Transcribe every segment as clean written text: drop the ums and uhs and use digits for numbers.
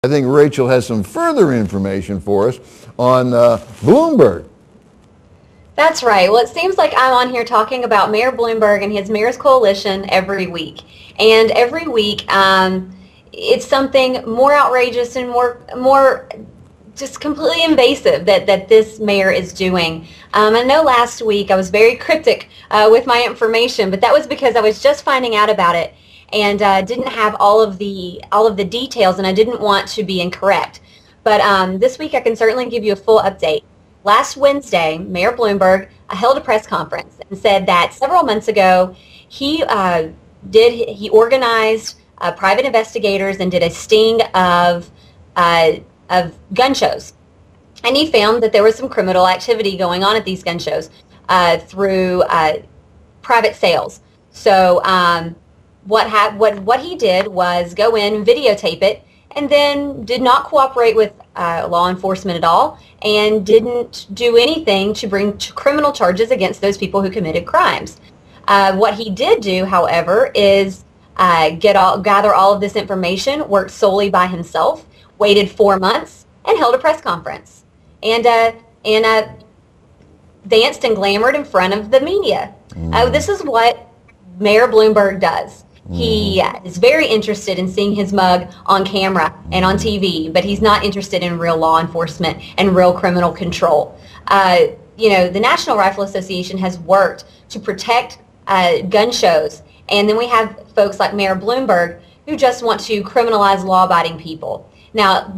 I think Rachel has some further information for us on Bloomberg. That's right. Well, it seems like I'm on here talking about Mayor Bloomberg and his Mayor's Coalition every week. And every week, it's something more outrageous and more just completely invasive that this mayor is doing. I know last week I was very cryptic with my information, but that was because I was just finding out about it and didn't have all of the details, and I didn't want to be incorrect. But this week I can certainly give you a full update. Last Wednesday, Mayor Bloomberg held a press conference and said that several months ago he organized private investigators and did a sting of gun shows, and he found that there was some criminal activity going on at these gun shows through private sales. So what he did was go in and videotape it, and then did not cooperate with law enforcement at all, and didn't do anything to bring criminal charges against those people who committed crimes. What he did do, however, is gather all of this information, worked solely by himself, waited 4 months, and held a press conference, and danced and glamored in front of the media. This is what Mayor Bloomberg does. He is very interested in seeing his mug on camera and on TV, but he's not interested in real law enforcement and real criminal control. The National Rifle Association has worked to protect gun shows, and then we have folks like Mayor Bloomberg who just want to criminalize law-abiding people. Now,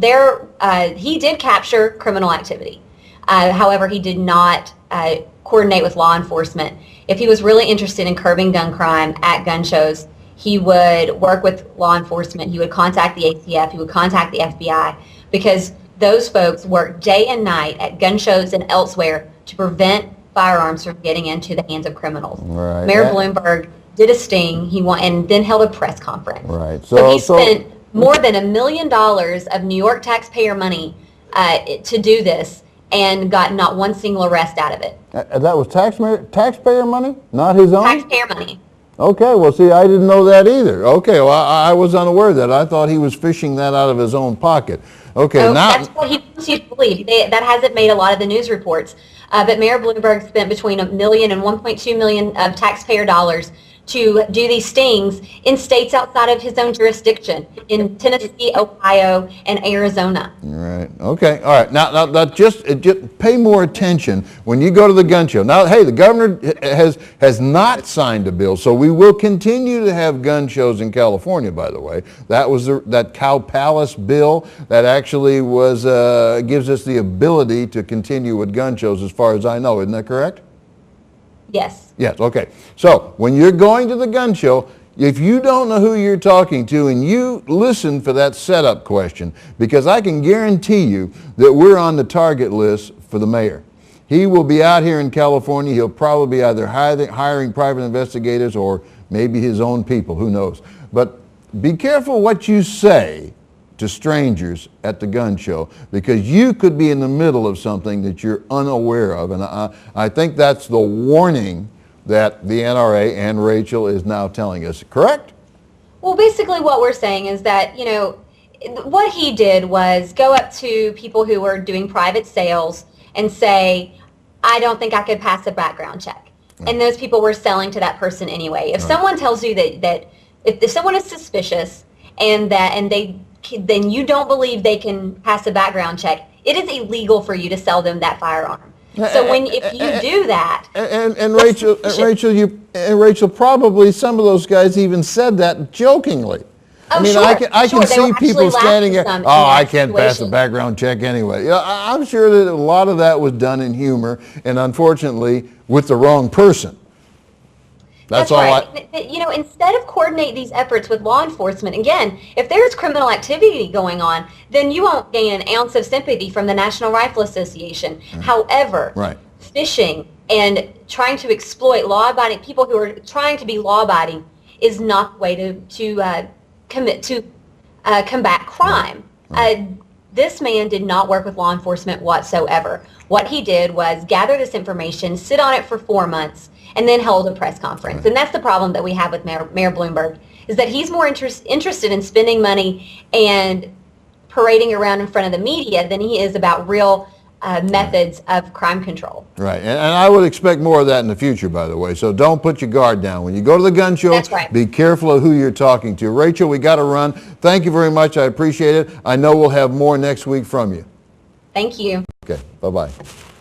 he did capture criminal activity. However, he did not coordinate with law enforcement. If he was really interested in curbing gun crime at gun shows, he would work with law enforcement. He would contact the ATF. He would contact the FBI, because those folks work day and night at gun shows and elsewhere to prevent firearms from getting into the hands of criminals. Right. Mayor Bloomberg did a sting. And then held a press conference. Right. So he spent more than $1 million of New York taxpayer money to do this, and got not one single arrest out of it. That was taxpayer money, not his own? Taxpayer money. Okay, well, see, I didn't know that either. Okay, well, I was unaware of that. I thought he was fishing that out of his own pocket. Okay, now that's what he wants you to believe. That hasn't made a lot of the news reports. But Mayor Bloomberg spent between $1 million and $1.2 million of taxpayer dollars to do these stings in states outside of his own jurisdiction, in Tennessee, Ohio, and Arizona. Right. Okay. All right. Now just pay more attention when you go to the gun show. Now, hey, the governor has not signed a bill, so we will continue to have gun shows in California. By the way, that was that Cow Palace bill that actually gives us the ability to continue with gun shows, as far as I know. Isn't that correct? Yes. Yes, okay. So when you're going to the gun show, if you don't know who you're talking to, and you listen for that setup question, because I can guarantee you that we're on the target list for the mayor. He will be out here in California. He'll probably be either hiring private investigators or maybe his own people, who knows. But be careful what you say to strangers at the gun show, because you could be in the middle of something that you're unaware of. And I think that's the warning that the NRA and Rachel is now telling us, correct? Well, basically what we're saying is that, what he did was go up to people who were doing private sales and say, I don't think I could pass a background check. Right. And those people were selling to that person anyway. If someone tells you that if someone is suspicious then you don't believe they can pass a background check, it is illegal for you to sell them that firearm. So if you do that, Rachel, probably some of those guys even said that jokingly. Oh, I mean, sure, I can see people standing there, I can't situation. pass a background check anyway. I'm sure that a lot of that was done in humor, and unfortunately with the wrong person. That's right. Instead of coordinate these efforts with law enforcement, again, if there's criminal activity going on, then you won't gain an ounce of sympathy from the National Rifle Association. Right. However, fishing and trying to exploit law-abiding people who are trying to be law-abiding is not the way to combat crime. Right. This man did not work with law enforcement whatsoever. What he did was gather this information, sit on it for 4 months, and then held a press conference. Right. And that's the problem that we have with Mayor Bloomberg, is that he's more interested in spending money and parading around in front of the media than he is about real methods of crime control. Right, and I would expect more of that in the future, by the way, so don't put your guard down. When you go to the gun show, That's right. Be careful of who you're talking to. Rachel, we got to run. Thank you very much. I appreciate it. I know we'll have more next week from you. Thank you. Okay, bye-bye.